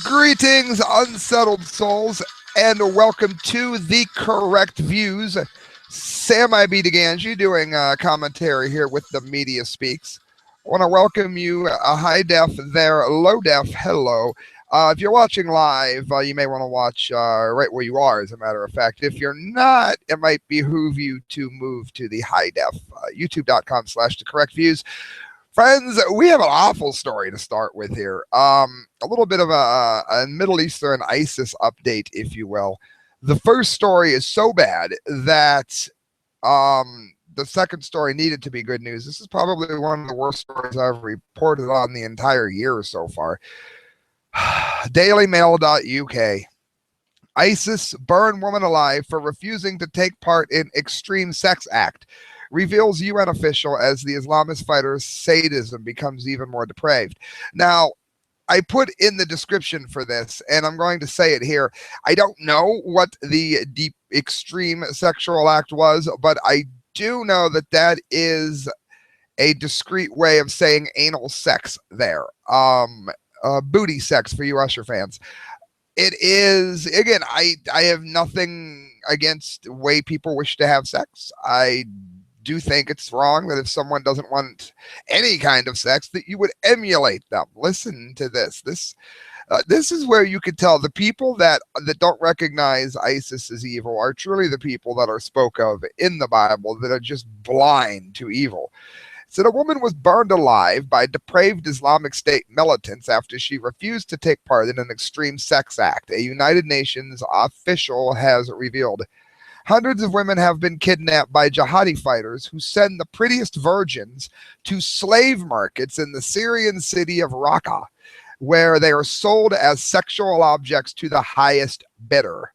Greetings, unsettled souls, and welcome to The Correct Views. Sam I.B. Gangi doing commentary here with the Media Speaks. I want to welcome you, high def there, low def, hello. If you're watching live, you may want to watch right where you are, as a matter of fact. If you're not, it might behoove you to move to the high def, youtube.com/The Correct Views. Friends, we have an awful story to start with here. A little bit of a Middle Eastern ISIS update, if you will. The first story is so bad that the second story needed to be good news. This is probably one of the worst stories I've reported on the entire year so far. DailyMail.uk. ISIS burn woman alive for refusing to take part in extreme sex act. Reveals UN official as the Islamist fighter's sadism becomes even more depraved. Now, I put in the description for this, and I'm going to say it here. I don't know what the deep extreme sexual act was, but I do know that that is a discreet way of saying anal sex there. Booty sex for you Usher fans. It is, again, I have nothing against the way people wish to have sex. I do think it's wrong that if someone doesn't want any kind of sex, that you would emulate them. Listen to this. This is where you could tell the people that don't recognize ISIS as evil are truly the people that are spoke of in the Bible that are just blind to evil. Said a woman was burned alive by depraved Islamic State militants after she refused to take part in an extreme sex act, a United Nations official has revealed. Hundreds of women have been kidnapped by jihadi fighters who send the prettiest virgins to slave markets in the Syrian city of Raqqa, where they are sold as sexual objects to the highest bidder.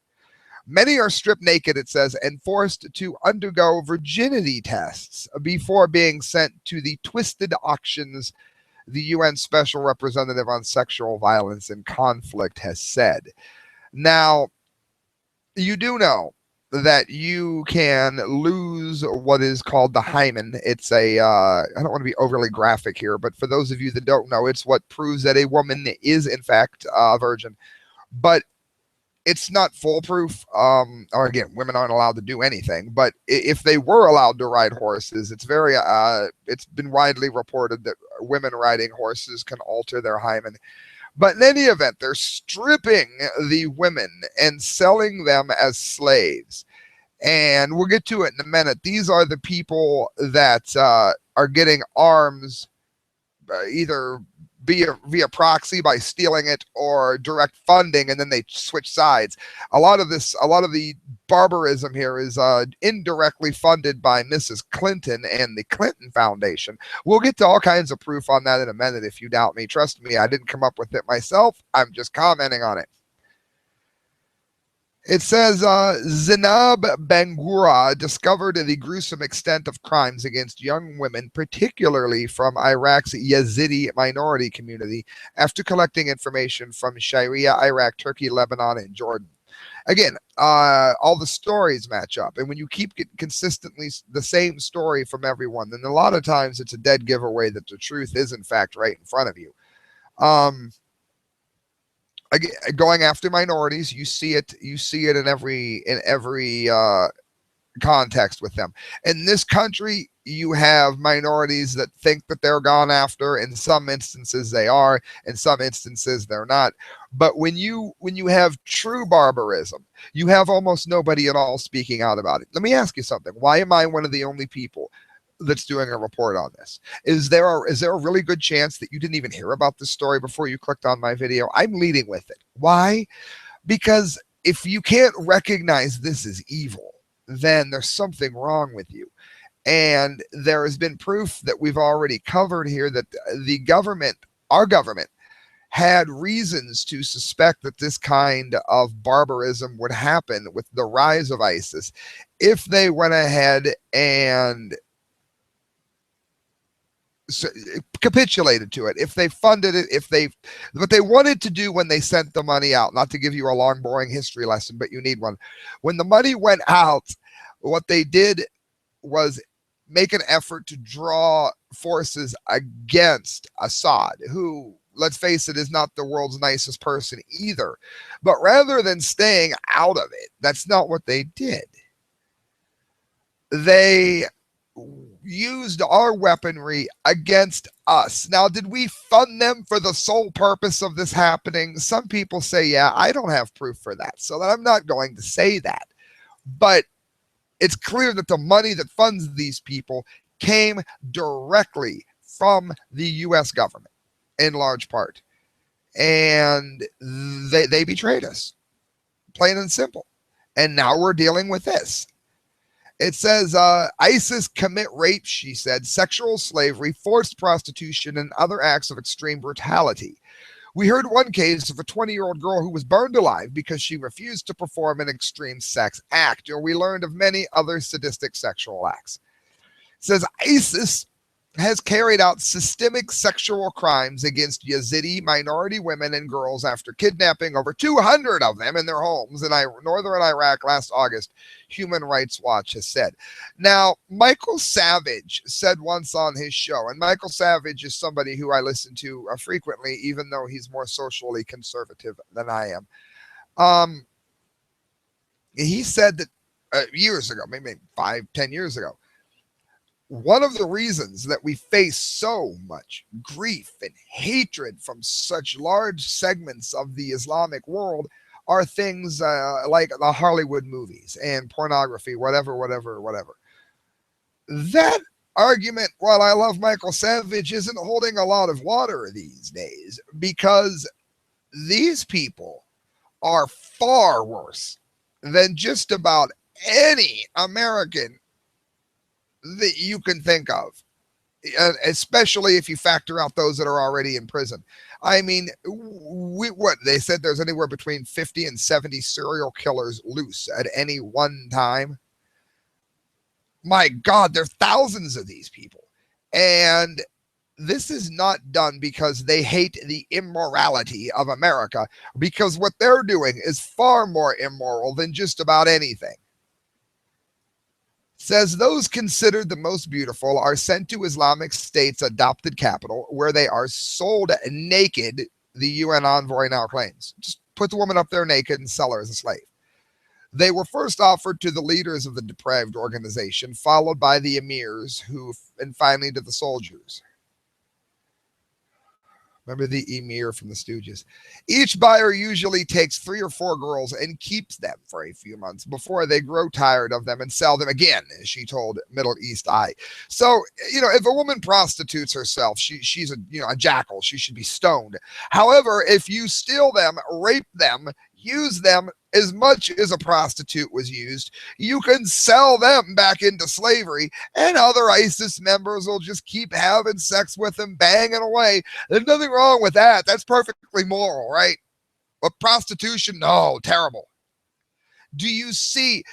Many are stripped naked, it says, and forced to undergo virginity tests before being sent to the twisted auctions, the UN Special Representative on Sexual Violence and Conflict has said. Now, you do know that you can lose what is called the hymen. It's a, I don't want to be overly graphic here, but for those of you that don't know, it's what proves that a woman is, in fact, a virgin. But it's not foolproof. Or again, women aren't allowed to do anything. But if they were allowed to ride horses, it's very, it's been widely reported that women riding horses can alter their hymen. But in any event, they're stripping the women and selling them as slaves. And we'll get to it in a minute. These are the people that are getting arms either via proxy by stealing it or direct funding, and then they switch sides. A lot of the barbarism here is indirectly funded by Mrs. Clinton and the Clinton Foundation. We'll get to all kinds of proof on that in a minute if you doubt me. Trust me, I didn't come up with it myself. I'm just commenting on it. It says Zainab Bangura discovered the gruesome extent of crimes against young women, particularly from Iraq's Yazidi minority community, after collecting information from Sharia, Iraq, Turkey, Lebanon, and Jordan. Again, all the stories match up. And when you keep consistently the same story from everyone, then a lot of times it's a dead giveaway that the truth is, in fact, right in front of you. Going after minorities, you see it in every context with them. In this country, you have minorities that think that they're gone after. In some instances they are, in some instances they're not. But when you have true barbarism, you have almost nobody at all speaking out about it. Let me ask you something. Why am I one of the only people that's doing a report on this? Is there a really good chance that you didn't even hear about this story before you clicked on my video? I'm leading with it. Why? Because if you can't recognize this as evil, then there's something wrong with you. And there has been proof that we've already covered here that the government, our government, had reasons to suspect that this kind of barbarism would happen with the rise of ISIS if they went ahead and capitulated to it, if they funded it, what they wanted to do when they sent the money out, not to give you a long, boring history lesson, but you need one. When the money went out, what they did was make an effort to draw forces against Assad, who let's face it, is not the world's nicest person either. But rather than staying out of it, that's not what they did. They used our weaponry against us. Now, did we fund them for the sole purpose of this happening? Some people say, yeah, I don't have proof for that, so I'm not going to say that. But it's clear that the money that funds these people came directly from the U.S. government in large part. And they betrayed us, plain and simple. And now we're dealing with this. It says ISIS commit rape, she said, sexual slavery, forced prostitution, and other acts of extreme brutality. We heard one case of a 20-year-old girl who was burned alive because she refused to perform an extreme sex act. We learned of many other sadistic sexual acts. It says ISIS has carried out systemic sexual crimes against Yazidi minority women and girls after kidnapping over 200 of them in their homes in northern Iraq last August, Human Rights Watch has said. Now, Michael Savage said once on his show, and Michael Savage is somebody who I listen to frequently, even though he's more socially conservative than I am. He said that years ago, maybe 5-10 years ago, one of the reasons that we face so much grief and hatred from such large segments of the Islamic world are things like the Hollywood movies and pornography, whatever. That argument, while I love Michael Savage, isn't holding a lot of water these days, because these people are far worse than just about any American that you can think of, especially if you factor out those that are already in prison. I mean, what they said, there's anywhere between 50 and 70 serial killers loose at any one time. My God, there are thousands of these people. And this is not done because they hate the immorality of America, because what they're doing is far more immoral than just about anything. Says those considered the most beautiful are sent to Islamic State's adopted capital, where they are sold naked, the UN envoy now claims. Just put the woman up there naked and sell her as a slave. They were first offered to the leaders of the depraved organization, followed by the emirs, and finally to the soldiers. Remember the emir from the Stooges. Each buyer usually takes 3 or 4 girls and keeps them for a few months before they grow tired of them and sell them again, she told Middle East Eye. So, if a woman prostitutes herself, she's a jackal. She should be stoned. However, if you steal them, rape them, use them as much as a prostitute was used, you can sell them back into slavery, and other ISIS members will just keep having sex with them, banging away. There's nothing wrong with that. That's perfectly moral, right? But prostitution, no, terrible. Do you see...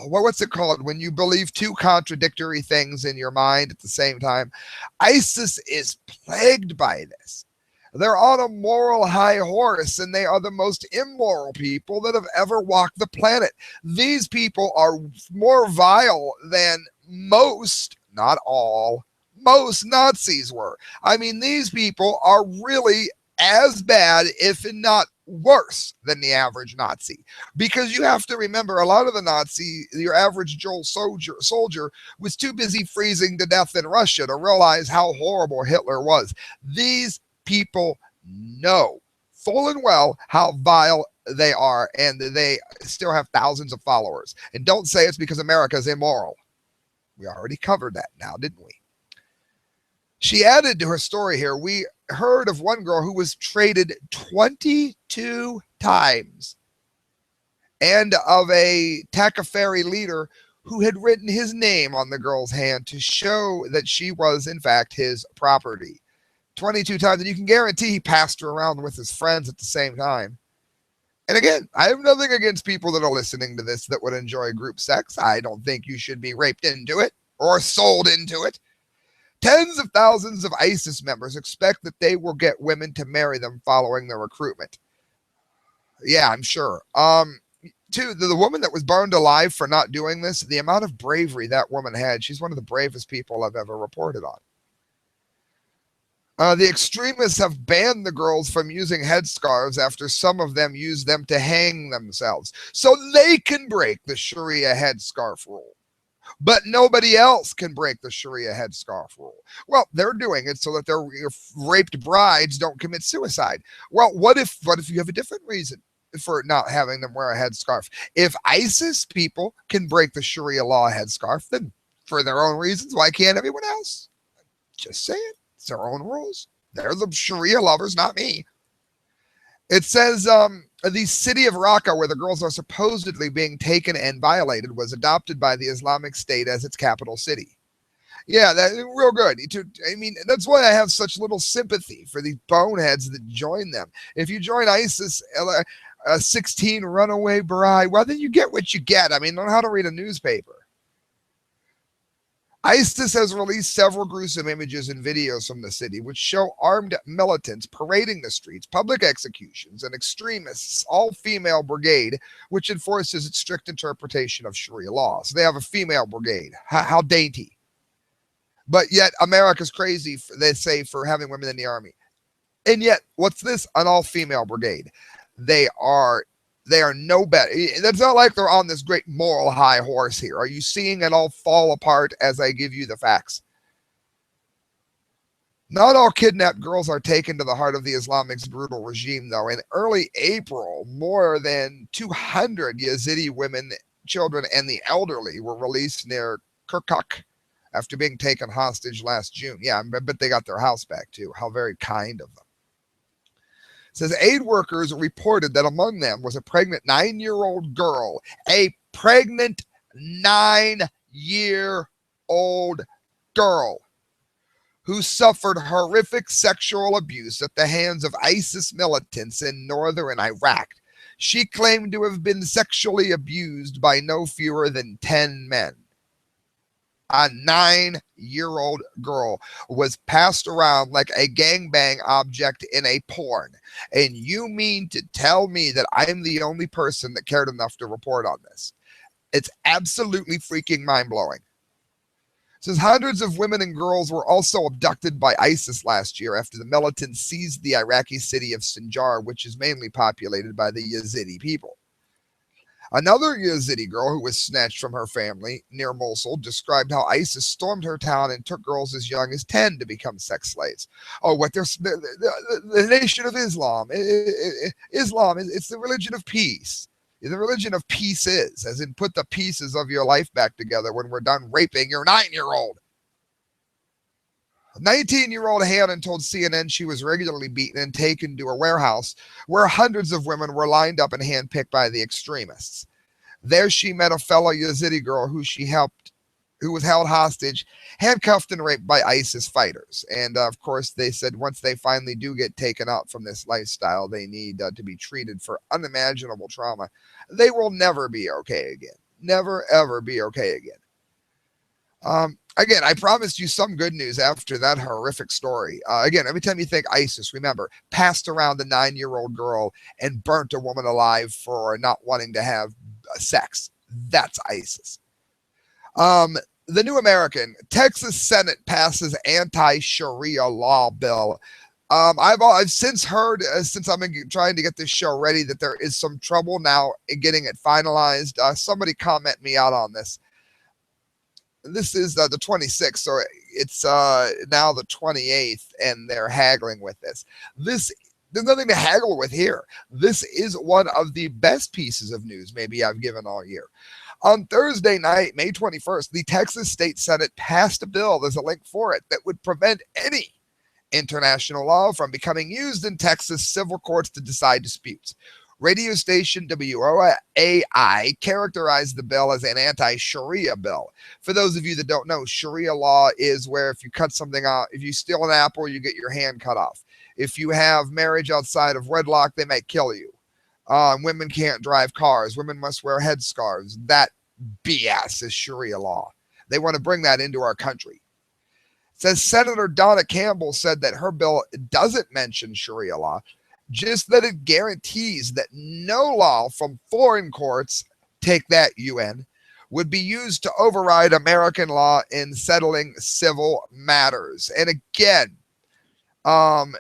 what's it called when you believe 2 contradictory things in your mind at the same time? ISIS is plagued by this. They're on a moral high horse, and they are the most immoral people that have ever walked the planet. These people are more vile than most, not all, most Nazis were. I mean, these people are really as bad, if not worse, than the average Nazi. Because you have to remember, a lot of the your average Joel soldier was too busy freezing to death in Russia to realize how horrible Hitler was. These people know full and well how vile they are, and they still have thousands of followers. And don't say it's because America is immoral. We already covered that now, didn't we? She added to her story here, we heard of one girl who was traded 22 times, and of a Takafari leader who had written his name on the girl's hand to show that she was, in fact, his property. 22 times, and you can guarantee he passed her around with his friends at the same time. And again, I have nothing against people that are listening to this that would enjoy group sex. I don't think you should be raped into it or sold into it. Tens of thousands of ISIS members expect that they will get women to marry them following their recruitment. Yeah, I'm sure. Too, the woman that was burned alive for not doing this, the amount of bravery that woman had, she's one of the bravest people I've ever reported on. The extremists have banned the girls from using headscarves after some of them use them to hang themselves so they can break the Sharia headscarf rule. But nobody else can break the Sharia headscarf rule. Well, they're doing it so that their raped brides don't commit suicide. Well, what if you have a different reason for not having them wear a headscarf? If ISIS people can break the Sharia law headscarf, then for their own reasons, why can't everyone else? Just say it. It's their own rules. They're the Sharia lovers, not me. It says the city of Raqqa, where the girls are supposedly being taken and violated, was adopted by the Islamic State as its capital city. Yeah, that real good. I mean, that's why I have such little sympathy for these boneheads that join them. If you join ISIS, a 16 runaway bride, well, then you get what you get. I mean, learn how to read a newspaper. ISIS has released several gruesome images and videos from the city, which show armed militants parading the streets, public executions, and extremists' all-female brigade, which enforces its strict interpretation of Sharia law. So they have a female brigade. How dainty. But yet, America's crazy, they say, for having women in the army. And yet, what's this? An all-female brigade. They are no better. It's not like they're on this great moral high horse here. Are you seeing it all fall apart as I give you the facts? Not all kidnapped girls are taken to the heart of the Islamic's brutal regime, though. In early April, more than 200 Yazidi women, children, and the elderly were released near Kirkuk after being taken hostage last June. Yeah, I bet they got their house back, too. How very kind of them. Says aid workers reported that among them was a pregnant 9-year-old girl, a pregnant 9-year-old girl who suffered horrific sexual abuse at the hands of ISIS militants in northern Iraq. She claimed to have been sexually abused by no fewer than 10 men. A 9-year-old girl was passed around like a gangbang object in a porn. And you mean to tell me that I'm the only person that cared enough to report on this? It's absolutely freaking mind-blowing. It says hundreds of women and girls were also abducted by ISIS last year after the militants seized the Iraqi city of Sinjar, which is mainly populated by the Yazidi people. Another Yazidi girl who was snatched from her family near Mosul described how ISIS stormed her town and took girls as young as 10 to become sex slaves. Oh, what the nation of Islam. Islam, it's the religion of peace. The religion of peace is, as in put the pieces of your life back together when we're done raping your 9-year-old. 19-year-old Hannon told CNN she was regularly beaten and taken to a warehouse where hundreds of women were lined up and handpicked by the extremists. There she met a fellow Yazidi girl who was held hostage, handcuffed and raped by ISIS fighters. And of course, they said once they finally do get taken out from this lifestyle, they need to be treated for unimaginable trauma. They will never be okay again. Never, ever be okay again. Again, I promised you some good news after that horrific story. Again, every time you think ISIS, remember, passed around a 9-year-old girl and burnt a woman alive for not wanting to have sex. That's ISIS. The New American, Texas Senate passes anti-Sharia law bill. I've since heard, since I've been trying to get this show ready, that there is some trouble now in getting it finalized. Somebody comment me out on this. This is the 26th, so it's now the 28th, and they're haggling with this. There's nothing to haggle with here. This is one of the best pieces of news maybe I've given all year. On Thursday night, May 21st, the Texas State Senate passed a bill, there's a link for it, that would prevent any international law from becoming used in Texas civil courts to decide disputes. Radio station WOAI characterized the bill as an anti-Sharia bill. For those of you that don't know, Sharia law is where if you cut something out, if you steal an apple, you get your hand cut off. If you have marriage outside of wedlock, they might kill you. Women can't drive cars. Women must wear headscarves. That BS is Sharia law. They want to bring that into our country. It says Senator Donna Campbell said that her bill doesn't mention Sharia law, just that it guarantees that no law from foreign courts, take that UN, would be used to override American law in settling civil matters. And again, Um,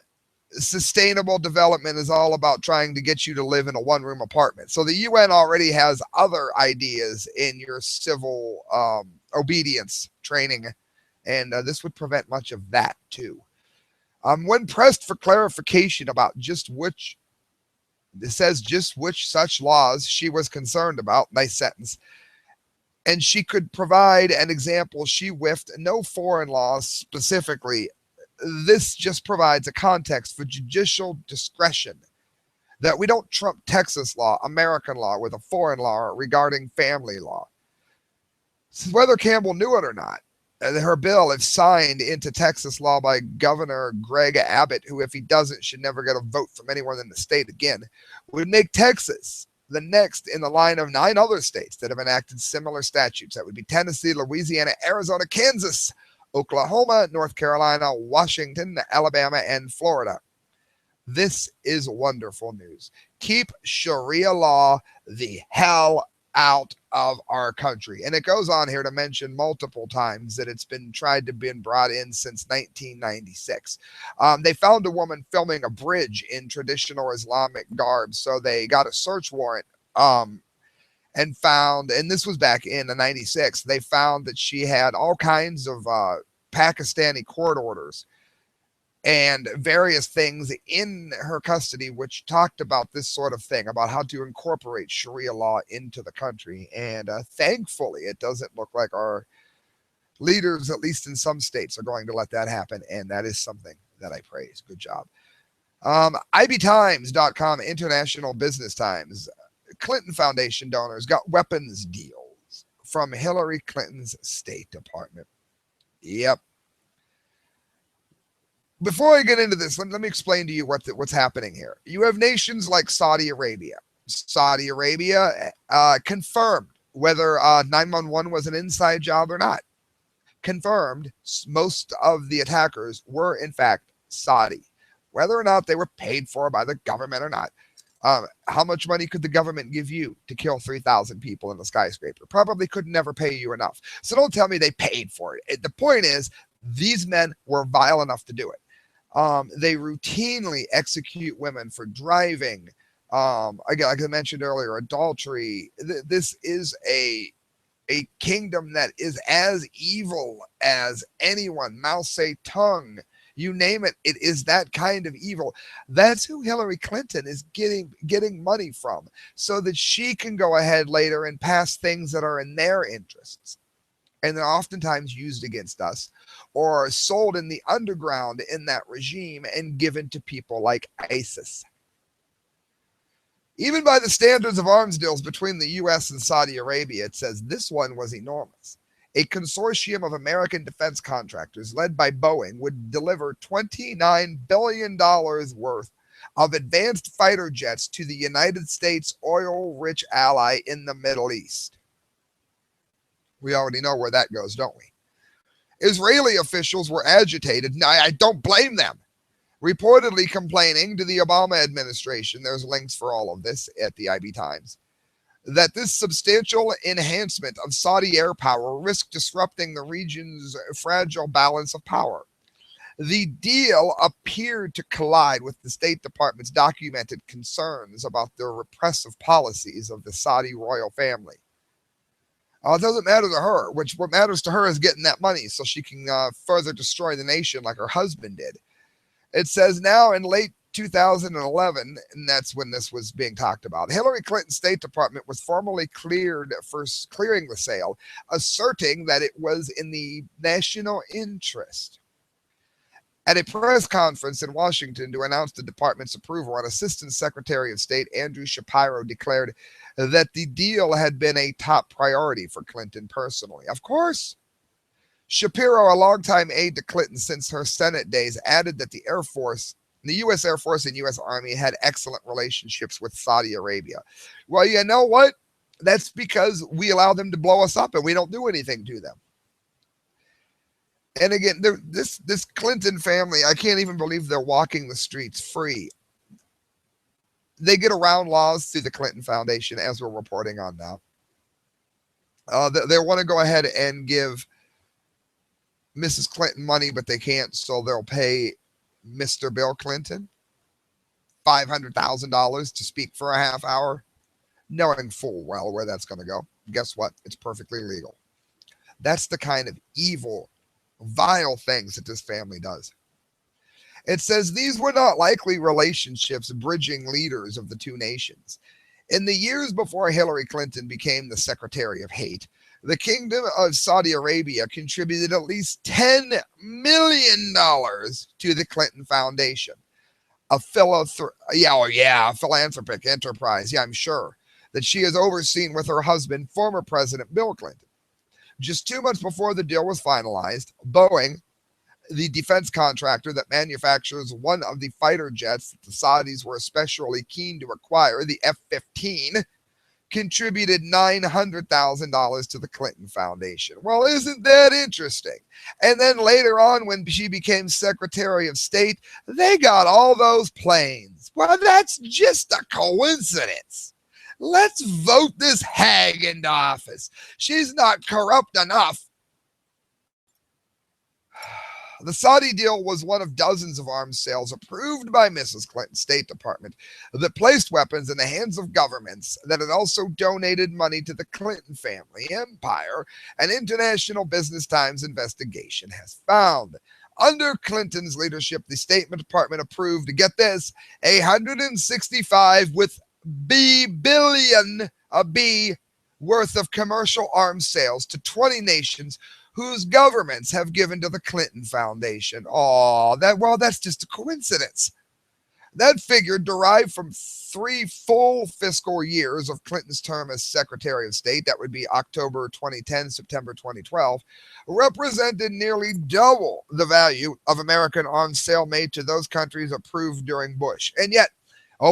Sustainable development is all about trying to get you to live in a one-room apartment. So the UN already has other ideas in your civil obedience training, and this would prevent much of that too. When pressed for clarification about just which such laws she was concerned about, nice sentence, and she could provide an example, she whiffed no foreign laws specifically. This just provides a context for judicial discretion, that we don't trump Texas law, American law, with a foreign law regarding family law. Whether Campbell knew it or not, her bill, if signed into Texas law by Governor Greg Abbott, who, if he doesn't, should never get a vote from anyone in the state again, would make Texas the next in the line of 9 other states that have enacted similar statutes. That would be Tennessee, Louisiana, Arizona, Kansas, Oklahoma, North Carolina, Washington, Alabama, and Florida. This is wonderful news. Keep Sharia law the hell out of our country. And it goes on here to mention multiple times that it's been tried to be brought in since 1996. They found a woman filming a bridge in traditional Islamic garb, so they got a search warrant and found, and this was back in the 96, they found that she had all kinds of Pakistani court orders and various things in her custody which talked about this sort of thing, about how to incorporate Sharia law into the country. And thankfully, it doesn't look like our leaders, at least in some states, are going to let that happen. And that is something that I praise. Good job. IBTimes.com, International Business Times. Clinton Foundation donors got weapons deals from Hillary Clinton's State Department. Yep. Before I get into this, let me explain to you what's happening here. You have nations like Saudi Arabia. Saudi Arabia confirmed whether 911 was an inside job or not. Confirmed most of the attackers were, in fact, Saudi. Whether or not they were paid for by the government or not. How much money could the government give you to kill 3,000 people in the skyscraper? Probably could never pay you enough. So don't tell me they paid for it. The point is, these men were vile enough to do it. They routinely execute women for driving. Again, like I mentioned earlier, adultery. This is a kingdom that is as evil as anyone. Mao Zedong, you name it, it is that kind of evil. That's who Hillary Clinton is getting money from, so that she can go ahead later and pass things that are in their interests. And they're oftentimes used against us or sold in the underground in that regime and given to people like ISIS. Even by the standards of arms deals between the U.S. and Saudi Arabia, it says this one was enormous. A consortium of American defense contractors led by Boeing would deliver $29 billion worth of advanced fighter jets to the United States oil-rich ally in the Middle East. We already know where that goes, don't we? Israeli officials were agitated, and I don't blame them, reportedly complaining to the Obama administration, there's links for all of this at the IB Times, that this substantial enhancement of Saudi air power risked disrupting the region's fragile balance of power. The deal appeared to collide with the State Department's documented concerns about the repressive policies of the Saudi royal family. It doesn't matter to her. What matters to her is getting that money so she can further destroy the nation like her husband did. It says now in late 2011, and that's when this was being talked about, Hillary Clinton's State Department was formally cleared for clearing the sale, asserting that it was in the national interest. At a press conference in Washington to announce the department's approval, an Assistant Secretary of State, Andrew Shapiro, declared that the deal had been a top priority for Clinton personally. Of course, Shapiro, a longtime aide to Clinton since her Senate days, added that the Air Force, the U.S. Air Force and U.S. Army had excellent relationships with Saudi Arabia. Well, you know what? That's because we allow them to blow us up and we don't do anything to them. And again, this Clinton family, I can't even believe they're walking the streets free. They get around laws through the Clinton Foundation, as we're reporting on now. They want to go ahead and give Mrs. Clinton money, but they can't, so they'll pay Mr. Bill Clinton $500,000 to speak for a half hour, knowing full well where that's going to go. Guess what? It's perfectly legal. That's the kind of evil, vile things that this family does. It says these were not likely relationships bridging leaders of the two nations. In the years before Hillary Clinton became the Secretary of Hate, the Kingdom of Saudi Arabia contributed at least $10 million to the Clinton Foundation, a philanthropic enterprise, I'm sure, that she has overseen with her husband, former President Bill Clinton. Just 2 months before the deal was finalized, Boeing, the defense contractor that manufactures one of the fighter jets that the Saudis were especially keen to acquire, the F-15, contributed $900,000 to the Clinton Foundation. Well, isn't that interesting? And then later on, when she became Secretary of State, they got all those planes. Well, that's just a coincidence. Let's vote this hag into office. She's not corrupt enough. The Saudi deal was one of dozens of arms sales approved by Mrs. Clinton's State Department that placed weapons in the hands of governments that had also donated money to the Clinton family empire, an International Business Times investigation has found. Under Clinton's leadership, the State Department approved, get this, 165 with billion, a B, worth of commercial arms sales to 20 nations whose governments have given to the Clinton Foundation. That's just a coincidence. That figure, derived from 3 full fiscal years of Clinton's term as Secretary of State, that would be October 2010, September 2012, represented nearly double the value of American arms sale made to those countries approved during Bush. And yet,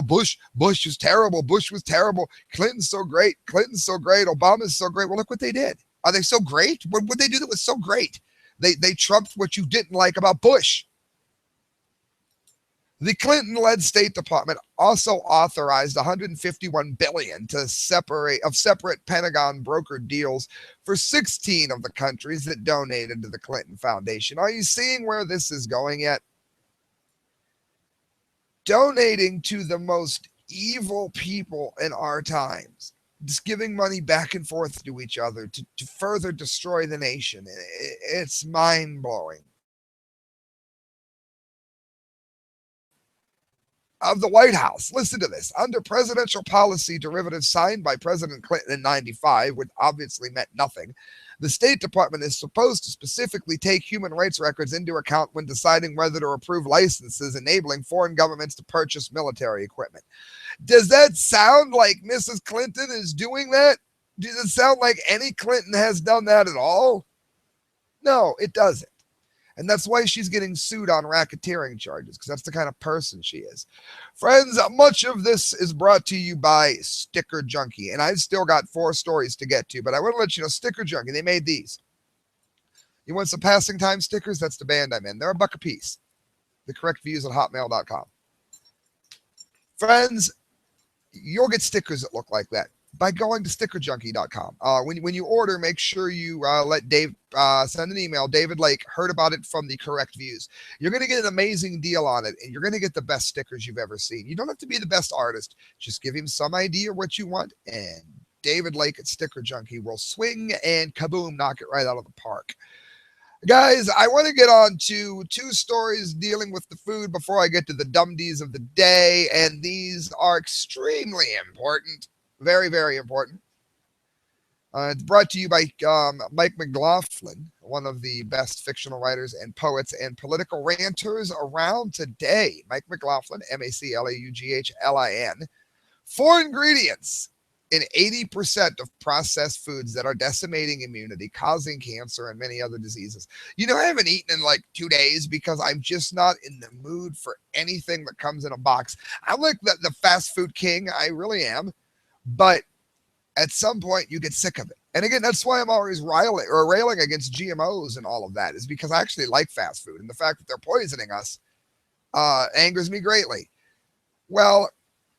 Bush was terrible. Bush was terrible. Clinton's so great. Obama's so great. Well, look what they did. Are they so great? What would they do that was so great? They trumped what you didn't like about Bush. The Clinton-led State Department also authorized $151 billion to separate Pentagon brokered deals for 16 of the countries that donated to the Clinton Foundation. Are you seeing where this is going yet? Donating to the most evil people in our times. Just giving money back and forth to each other to further destroy the nation. It's mind-blowing. Of the White House, listen to this. Under presidential policy derivatives signed by President Clinton in 95, which obviously meant nothing, the State Department is supposed to specifically take human rights records into account when deciding whether to approve licenses enabling foreign governments to purchase military equipment. Does that sound like Mrs. Clinton is doing that? Does it sound like any Clinton has done that at all? No, it doesn't. And that's why she's getting sued on racketeering charges, because that's the kind of person she is. Friends, much of this is brought to you by Sticker Junkie. And I've still got 4 stories to get to, but I want to let you know, Sticker Junkie, they made these. You want some passing time stickers? That's the band I'm in. They're $1 a piece. The correct views at hotmail.com. Friends, you'll get stickers that look like that by going to stickerjunkie.com. When you order, make sure you let Dave send an email. David Lake heard about it from the correct views. You're going to get an amazing deal on it, and you're going to get the best stickers you've ever seen. You don't have to be the best artist. Just give him some idea what you want, and David Lake at Sticker Junkie will swing and kaboom, knock it right out of the park. Guys, I want to get on to 2 stories dealing with the food before I get to the dumdies of the day, and these are extremely important. Very, very important. It's brought to you by Mike McLaughlin, one of the best fictional writers and poets and political ranters around today. Mike McLaughlin, MacLaughlin. 4 ingredients in 80% of processed foods that are decimating immunity, causing cancer and many other diseases. You know, I haven't eaten in like 2 days because I'm just not in the mood for anything that comes in a box. I'm like the fast food king. I really am. But at some point you get sick of it. And again, that's why I'm always railing against GMOs and all of that, is because I actually like fast food. And the fact that they're poisoning us angers me greatly. Well,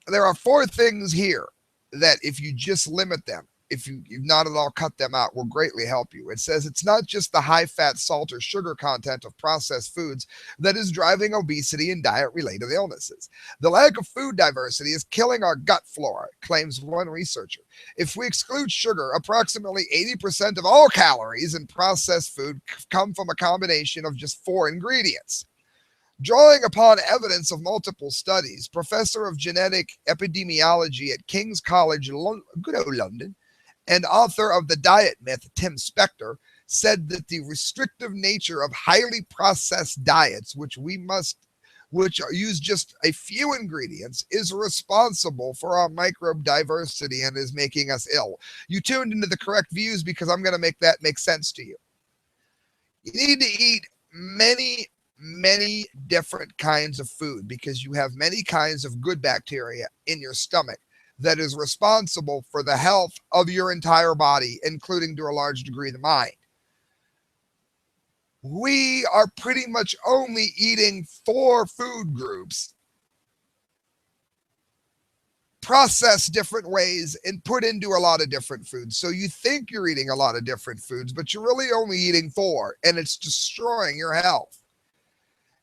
there are 4 things here that if you just limit them, if you've not at all cut them out, will greatly help you. It says it's not just the high fat, salt, or sugar content of processed foods that is driving obesity and diet related illnesses. The lack of food diversity is killing our gut flora, claims one researcher. If we exclude sugar, approximately 80% of all calories in processed food come from a combination of just four ingredients. Drawing upon evidence of multiple studies, professor of genetic epidemiology at King's College, good old London, and author of The Diet Myth, Tim Spector, said that the restrictive nature of highly processed diets, which use just a few ingredients, is responsible for our microbe diversity and is making us ill. You tuned into the correct views because I'm going to make that make sense to you. You need to eat many different kinds of food because you have many kinds of good bacteria in your stomach that is responsible for the health of your entire body, including to a large degree the mind. We are pretty much only eating 4 food groups, processed different ways and put into a lot of different foods. So you think you're eating a lot of different foods, but you're really only eating 4, and it's destroying your health.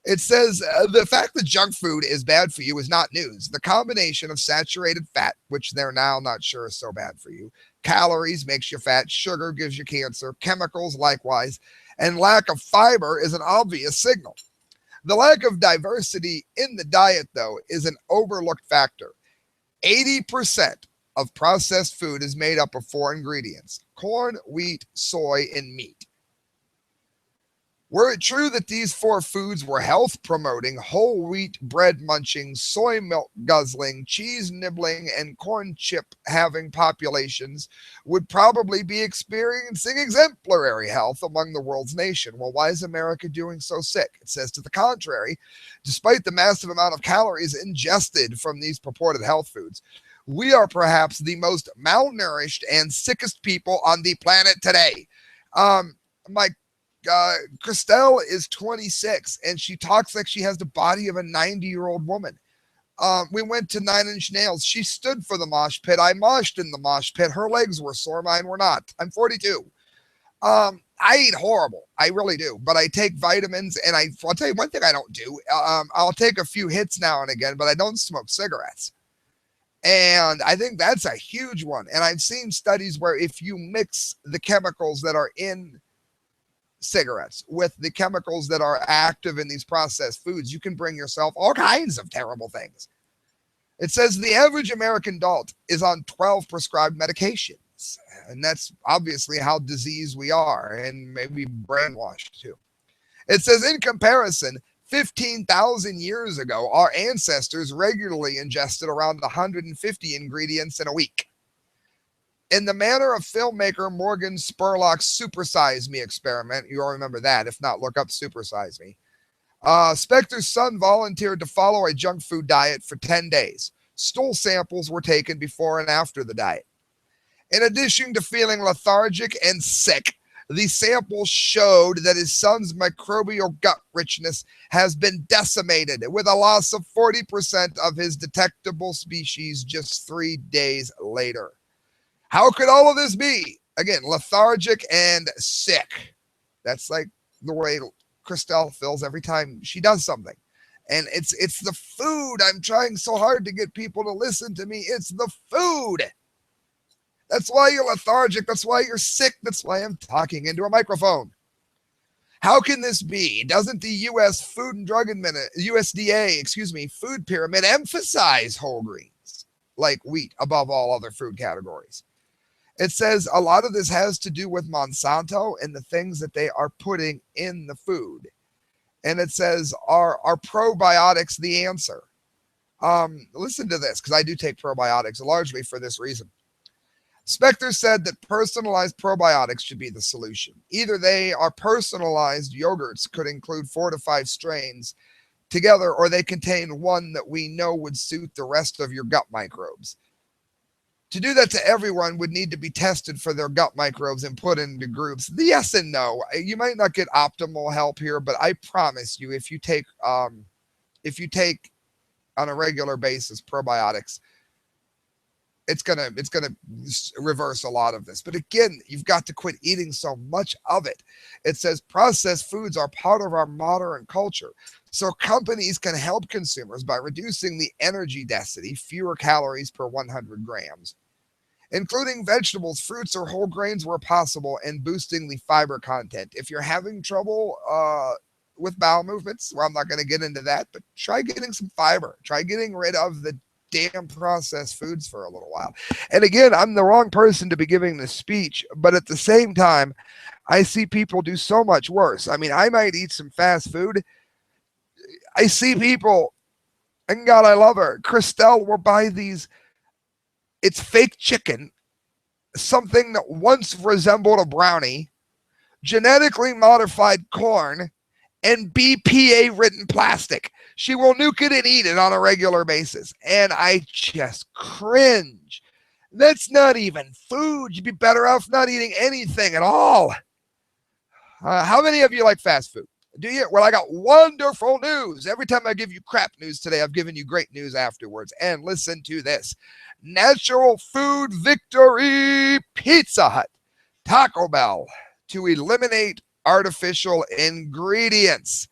It says the fact that junk food is bad for you is not news. The combination of saturated fat, which they're now not sure is so bad for you, calories makes you fat, sugar gives you cancer, chemicals likewise, and lack of fiber is an obvious signal. The lack of diversity in the diet, though, is an overlooked factor. 80% of processed food is made up of 4 ingredients: corn, wheat, soy, and meat. Were it true that these 4 foods were health-promoting, whole wheat bread munching, soy milk guzzling, cheese nibbling, and corn chip having populations would probably be experiencing exemplary health among the world's nation. Well, why is America doing so sick? It says to the contrary, despite the massive amount of calories ingested from these purported health foods, we are perhaps the most malnourished and sickest people on the planet today. My Christelle is 26 and she talks like she has the body of a 90-year-old woman. We went to 9 Inch Nails. She stood for the mosh pit. I moshed in the mosh pit. Her legs were sore. Mine were not. I'm 42. I eat horrible. I really do. But I take vitamins, and I'll tell you one thing I don't do. I'll take a few hits now and again, but I don't smoke cigarettes. And I think that's a huge one. And I've seen studies where if you mix the chemicals that are in cigarettes with the chemicals that are active in these processed foods, you can bring yourself all kinds of terrible things. It says the average American adult is on 12 prescribed medications, and that's obviously how diseased we are, and maybe brainwashed too. It says in comparison, 15,000 years ago, our ancestors regularly ingested around 150 ingredients in a week. In the manner of filmmaker Morgan Spurlock's Super Size Me experiment, you all remember that. If not, look up Super Size Me. Spector's son volunteered to follow a junk food diet for 10 days. Stool samples were taken before and after the diet. In addition to feeling lethargic and sick, the samples showed that his son's microbial gut richness has been decimated, with a loss of 40% of his detectable species just 3 days later. How could all of this be? Again, lethargic and sick. That's like the way Christelle feels every time she does something. And it's the food. I'm trying so hard to get people to listen to me. It's the food. That's why you're lethargic. That's why you're sick. That's why I'm talking into a microphone. How can this be? Doesn't the U.S. Food and Drug USDA, food pyramid emphasize whole grains like wheat above all other food categories? It says a lot of this has to do with Monsanto and the things that they are putting in the food. And it says, are probiotics the answer? Listen to this, because I do take probiotics largely for this reason. Spector said that personalized probiotics should be the solution. Either they are personalized yogurts, could include 4 to 5 strains together, or they contain one that we know would suit the rest of your gut microbes. To do that to everyone would need to be tested for their gut microbes and put into groups. The yes and no. You might not get optimal help here, but I promise you, if you take on a regular basis probiotics, it's gonna reverse a lot of this. But again, you've got to quit eating so much of it. It says processed foods are part of our modern culture. So companies can help consumers by reducing the energy density, fewer calories per 100 grams, including vegetables, fruits, or whole grains where possible, and boosting the fiber content. If you're having trouble with bowel movements, well, I'm not going to get into that, but try getting some fiber. Try getting rid of the damn processed foods for a little while. And again, I'm the wrong person to be giving this speech, but at the same time, I see people do so much worse. I mean, I might eat some fast food. I see people, and God, I love her. Christelle will buy these, it's fake chicken, something that once resembled a brownie, genetically modified corn, and BPA ridden plastic. She will nuke it and eat it on a regular basis. And I just cringe. That's not even food. You'd be better off not eating anything at all. How many of you like fast food? Do you? Well, I got wonderful news. Every time I give you crap news today, I've given you great news afterwards. And listen to this. Natural food victory. Pizza Hut, Taco Bell to eliminate artificial ingredients.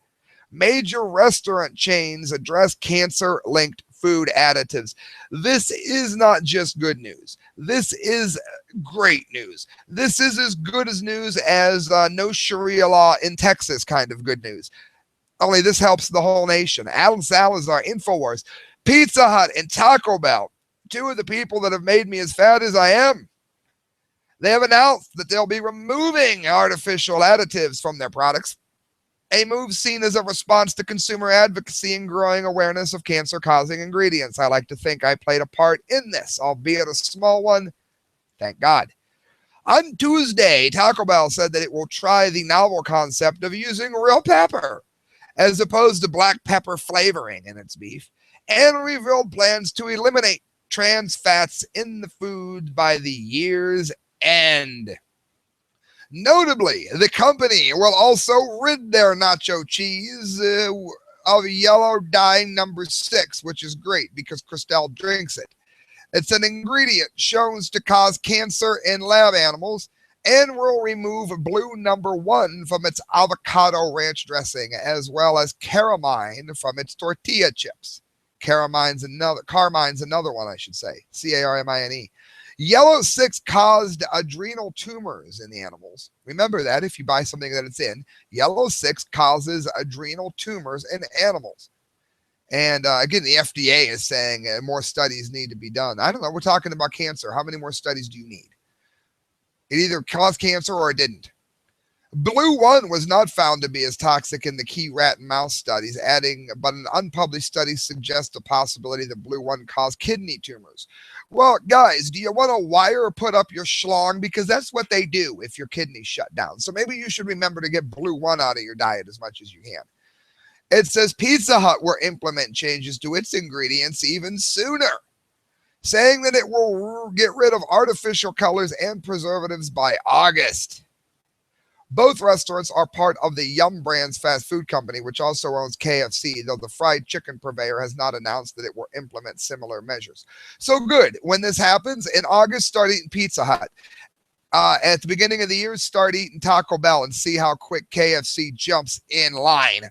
Major restaurant chains address cancer-linked food additives. This is not just good news. This is great news. This is as good as news as no Sharia law in Texas kind of good news. Only this helps the whole nation. Alan Salazar, InfoWars, Pizza Hut, and Taco Bell, two of the people that have made me as fat as I am. They have announced that they'll be removing artificial additives from their products, a move seen as a response to consumer advocacy and growing awareness of cancer-causing ingredients. I like to think I played a part in this, albeit a small one. Thank God. On Tuesday, Taco Bell said that it will try the novel concept of using real pepper as opposed to black pepper flavoring in its beef, and revealed plans to eliminate trans fats in the food by the year's end. Notably, the company will also rid their nacho cheese of yellow dye number 6, which is great because Christelle drinks it. It's an ingredient shown to cause cancer in lab animals, and will remove blue number 1 from its avocado ranch dressing, as well as caramine from its tortilla chips. Carmine's another one, I should say. Carmine. Yellow 6 caused adrenal tumors in the animals. Remember that if you buy something that it's in. Yellow 6 causes adrenal tumors in animals. And again, the FDA is saying more studies need to be done. I don't know. We're talking about cancer. How many more studies do you need? It either caused cancer or it didn't. Blue 1 was not found to be as toxic in the key rat and mouse studies, but an unpublished study suggests the possibility that Blue 1 caused kidney tumors. Well, guys, do you want a wire put up your schlong? Because that's what they do if your kidneys shut down. So maybe you should remember to get Blue 1 out of your diet as much as you can. It says Pizza Hut will implement changes to its ingredients even sooner, saying that it will get rid of artificial colors and preservatives by August. Both restaurants are part of the Yum Brands fast food company, which also owns KFC, though the fried chicken purveyor has not announced that it will implement similar measures. So good. When this happens, in August, start eating Pizza Hut. At the beginning of the year, start eating Taco Bell and see how quick KFC jumps in line.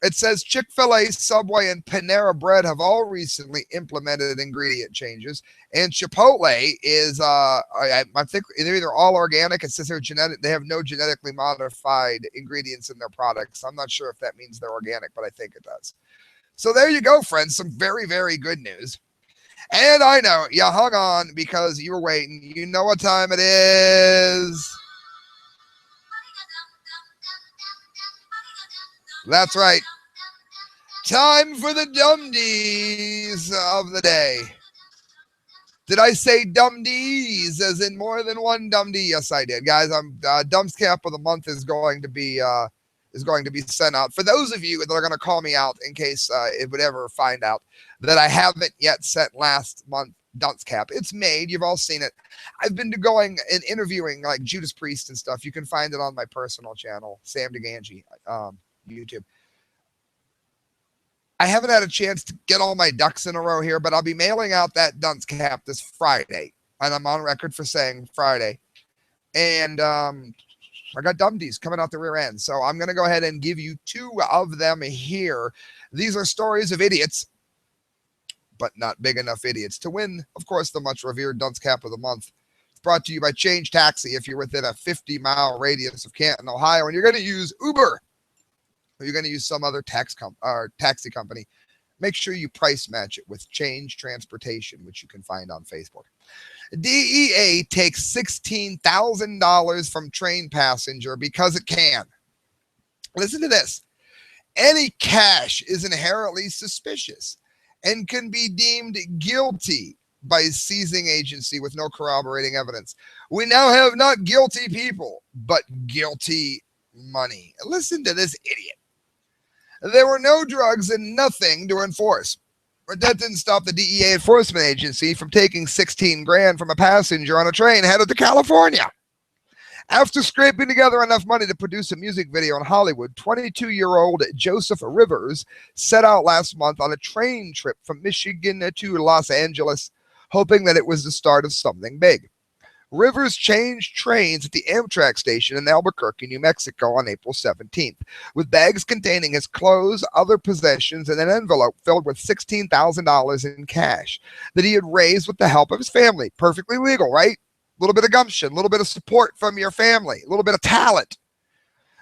It says Chick-fil-A, Subway, and Panera Bread have all recently implemented ingredient changes. And Chipotle is, I think they're either all organic. It says they're genetic. They have no genetically modified ingredients in their products. I'm not sure if that means they're organic, but I think it does. So there you go, friends. Some very, very good news. And I know you hung on because you were waiting. You know what time it is. That's right. Time for the dumdies of the day. Did I say dumdies as in more than one dumdie? Yes, I did, guys. Dumbs Camp of the month is going to be sent out for those of you that are going to call me out in case it would ever find out that I haven't yet sent last month dunce cap. It's made. You've all seen it. I've been going and interviewing like Judas Priest and stuff. You can find it on my personal channel, Sam Gangi, YouTube. I haven't had a chance to get all my ducks in a row here, but I'll be mailing out that dunce cap this Friday. And I'm on record for saying Friday. And I got Dumdies coming out the rear end. So I'm going to go ahead and give you two of them here. These are stories of idiots, but not big enough idiots to win, of course, the much revered dunce cap of the month. It's brought to you by Change Taxi if you're within a 50-mile radius of Canton, Ohio, and you're going to use Uber or you're going to use some other taxi company. Make sure you price match it with Change Transportation, which you can find on Facebook. DEA takes $16,000 from train passenger because it can. Listen to this. Any cash is inherently suspicious and can be deemed guilty by seizing agency with no corroborating evidence. We now have not guilty people, but guilty money. Listen to this idiot. There were no drugs and nothing to enforce. But that didn't stop the DEA enforcement agency from taking 16 grand from a passenger on a train headed to California. After scraping together enough money to produce a music video in Hollywood, 22-year-old Joseph Rivers set out last month on a train trip from Michigan to Los Angeles, hoping that it was the start of something big. Rivers changed trains at the Amtrak station in Albuquerque, New Mexico on April 17th, with bags containing his clothes, other possessions, and an envelope filled with $16,000 in cash that he had raised with the help of his family. Perfectly legal, right? A little bit of gumption, a little bit of support from your family, a little bit of talent.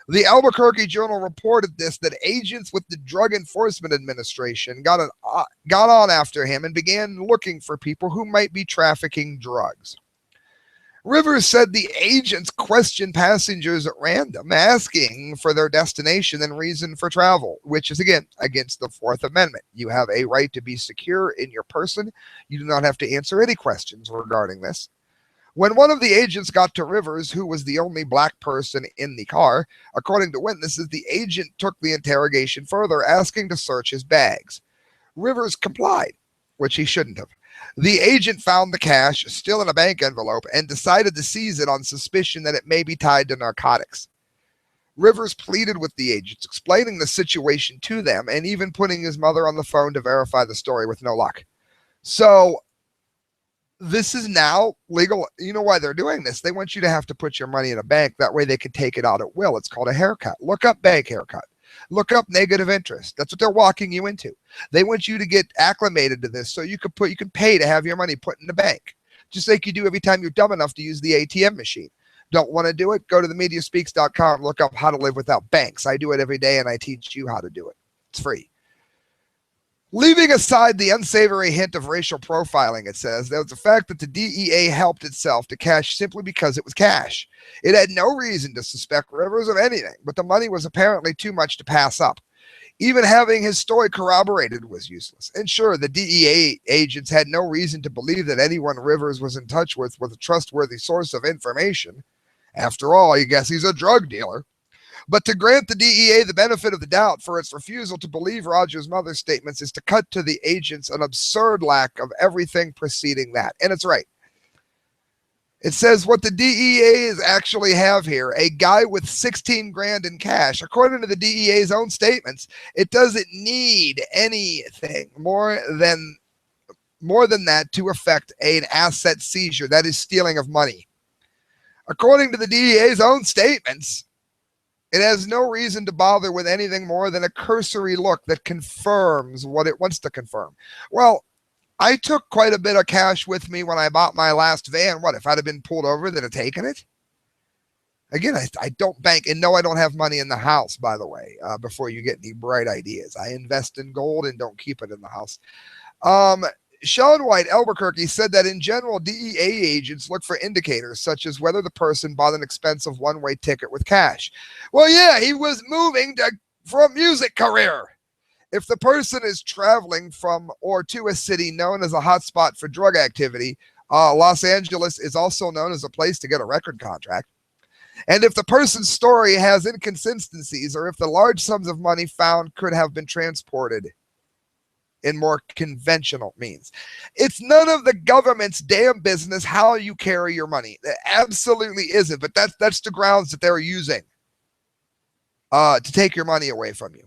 The Albuquerque Journal reported this, that agents with the Drug Enforcement Administration got on after him and began looking for people who might be trafficking drugs. Rivers said the agents questioned passengers at random, asking for their destination and reason for travel, which is, again, against the Fourth Amendment. You have a right to be secure in your person. You do not have to answer any questions regarding this. When one of the agents got to Rivers, who was the only black person in the car, according to witnesses, the agent took the interrogation further, asking to search his bags. Rivers complied, which he shouldn't have. The agent found the cash still in a bank envelope and decided to seize it on suspicion that it may be tied to narcotics. Rivers pleaded with the agents, explaining the situation to them and even putting his mother on the phone to verify the story with no luck. So this is now legal. You know why they're doing this? They want you to have to put your money in a bank. That way they can take it out at will. It's called a haircut. Look up bank haircut. Look up negative interest. That's what they're walking you into. They want you to get acclimated to this so you can pay to have your money put in the bank, just like you do every time you're dumb enough to use the ATM machine. Don't want to do it? Go to themediaspeaks.com. Look up how to live without banks. I do it every day, and I teach you how to do it. It's free. Leaving aside the unsavory hint of racial profiling, it says, there was the fact that the DEA helped itself to cash simply because it was cash. It had no reason to suspect Rivers of anything, but the money was apparently too much to pass up. Even having his story corroborated was useless. And sure, the DEA agents had no reason to believe that anyone Rivers was in touch with was a trustworthy source of information. After all, I guess he's a drug dealer. But to grant the DEA the benefit of the doubt for its refusal to believe Roger's mother's statements is to cut to the agents an absurd lack of everything preceding that. And it's right. It says what the DEAs actually have here, a guy with 16 grand in cash. According to the DEA's own statements, it doesn't need anything more than that to effect an asset seizure. That is stealing of money. According to the DEA's own statements, it has no reason to bother with anything more than a cursory look that confirms what it wants to confirm. Well, I took quite a bit of cash with me when I bought my last van. What, if I'd have been pulled over, they'd have taken it? Again, I don't bank, and no, I don't have money in the house, by the way, before you get any bright ideas. I invest in gold and don't keep it in the house. Sean White, Albuquerque, said that in general, DEA agents look for indicators such as whether the person bought an expensive one-way ticket with cash. Well, yeah, he was moving for a music career. If the person is traveling from or to a city known as a hotspot for drug activity, Los Angeles is also known as a place to get a record contract. And if the person's story has inconsistencies or if the large sums of money found could have been transported in more conventional means. It's none of the government's damn business how you carry your money. It absolutely isn't, but that's the grounds that they're using to take your money away from you.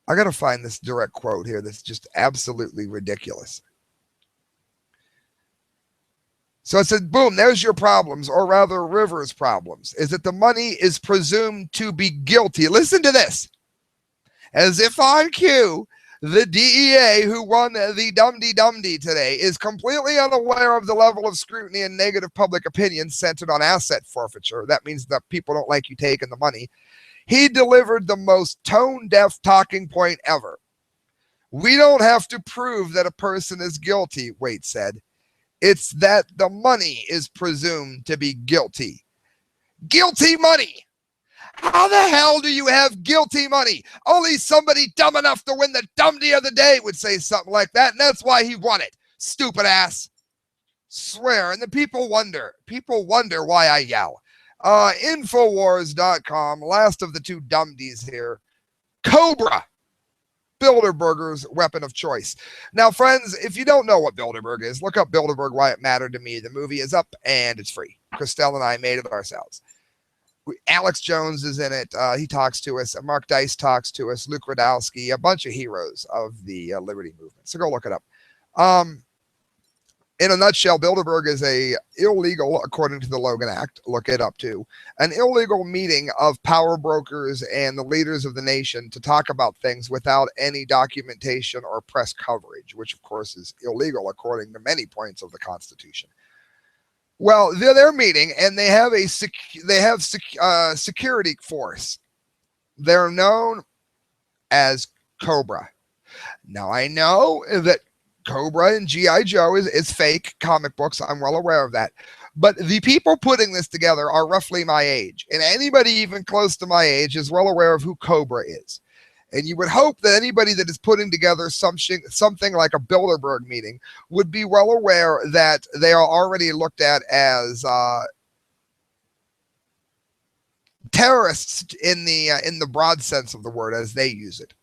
I got to find this direct quote here that's just absolutely ridiculous. So it said, boom, there's your problems, or rather Rivers' problems, is that the money is presumed to be guilty. Listen to this. As if on cue, the DEA, who won the Dum-Dee today, is completely unaware of the level of scrutiny and negative public opinion centered on asset forfeiture. That means that people don't like you taking the money. He delivered the most tone-deaf talking point ever. We don't have to prove that a person is guilty, Waite said. It's that the money is presumed to be guilty. Guilty money! How the hell do you have guilty money? Only somebody dumb enough to win the Dum-Dee of the day would say something like that, and that's why he won it. Stupid ass. Swear. And the people wonder. People wonder why I yell. Infowars.com, last of the two Dum-Dees here. Cobra. Bilderberger's weapon of choice. Now, friends, if you don't know what Bilderberg is, look up Bilderberg, Why It Mattered to Me. The movie is up and it's free. Christelle and I made it ourselves. Alex Jones is in it. He talks to us. Mark Dice talks to us. Luke Radowski, a bunch of heroes of the Liberty movement. So go look it up. In a nutshell, Bilderberg is a illegal, according to the Logan Act, look it up too, an illegal meeting of power brokers and the leaders of the nation to talk about things without any documentation or press coverage, which of course is illegal according to many points of the Constitution. Well, they're meeting and they have security force. They're known as Cobra. Now I know that Cobra and G.I. Joe is fake comic books. I'm well aware of that. But the people putting this together are roughly my age. And anybody even close to my age is well aware of who Cobra is. And you would hope that anybody that is putting together something like a Bilderberg meeting would be well aware that they are already looked at as terrorists in the broad sense of the word as they use it.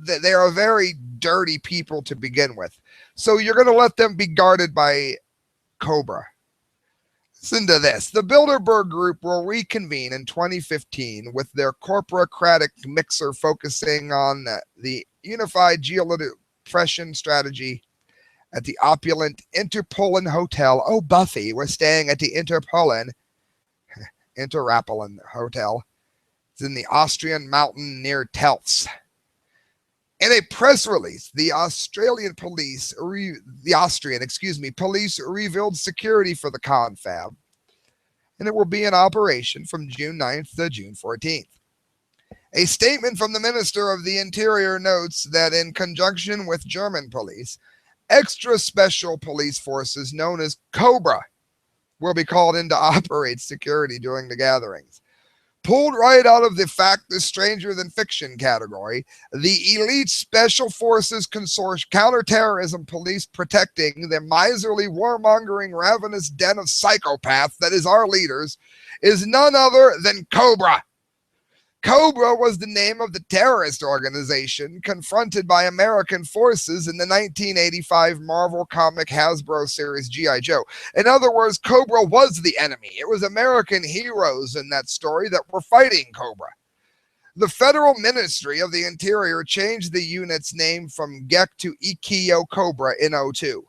They are very dirty people to begin with. So you're going to let them be guarded by Cobra. Listen to this. The Bilderberg Group will reconvene in 2015 with their corporocratic mixer focusing on the unified geodepression strategy at the opulent Interpolen Hotel. Oh, Buffy, we're staying at the Interpolen Hotel. It's in the Austrian mountain near Telfs. In a press release, the Austrian police revealed security for the confab, and it will be in operation from June 9th to June 14th. A statement from the Minister of the Interior notes that in conjunction with German police, extra special police forces known as Cobra will be called in to operate security during the gatherings. Pulled right out of the fact is stranger than fiction category, the elite special forces counterterrorism police protecting the miserly, warmongering, ravenous den of psychopaths that is our leaders is none other than Cobra. Cobra was the name of the terrorist organization confronted by American forces in the 1985 Marvel comic Hasbro series G.I. Joe. In other words, Cobra was the enemy. It was American heroes in that story that were fighting Cobra. The Federal Ministry of the Interior changed the unit's name from GEC to Ikeo Cobra in 2002.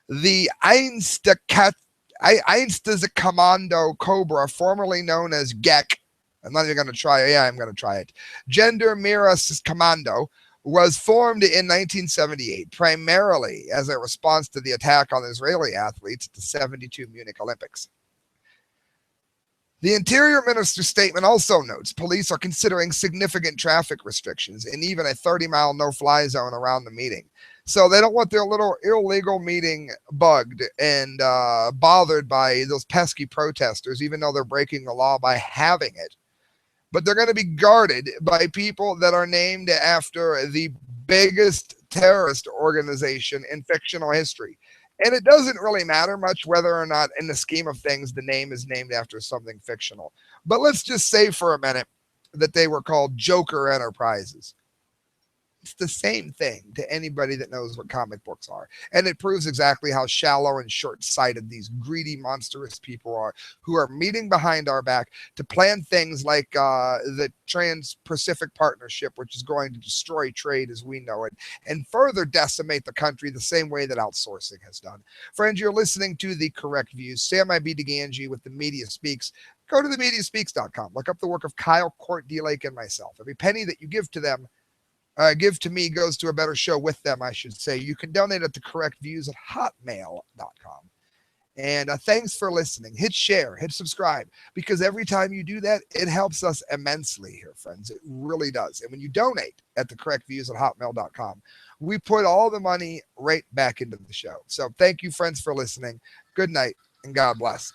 The Einsatzkommando Cobra, formerly known as GEC, I'm not even going to try it. Yeah, I'm going to try it. Gender Miras Commando was formed in 1978, primarily as a response to the attack on Israeli athletes at the 72 Munich Olympics. The Interior Minister's statement also notes police are considering significant traffic restrictions and even a 30-mile no-fly zone around the meeting. So they don't want their little illegal meeting bugged and bothered by those pesky protesters, even though they're breaking the law by having it. But they're going to be guarded by people that are named after the biggest terrorist organization in fictional history. And it doesn't really matter much whether or not, in the scheme of things, the name is named after something fictional. But let's just say for a minute that they were called Joker Enterprises. It's the same thing to anybody that knows what comic books are. And it proves exactly how shallow and short sighted these greedy, monstrous people are who are meeting behind our back to plan things like the Trans Pacific Partnership, which is going to destroy trade as we know it and further decimate the country the same way that outsourcing has done. Friends, you're listening to The Correct Views. Sam I.B. Gangi with The Media Speaks. Go to themediaspeaks.com. Look up the work of Kyle, Court, D. Lake, and myself. Every penny that you give to them, give to me goes to a better show with them, I should say. You can donate at thecorrectviews@hotmail.com. And thanks for listening. Hit share, hit subscribe, because every time you do that, it helps us immensely here, friends. It really does. And when you donate at thecorrectviews@hotmail.com, we put all the money right back into the show. So thank you, friends, for listening. Good night, and God bless.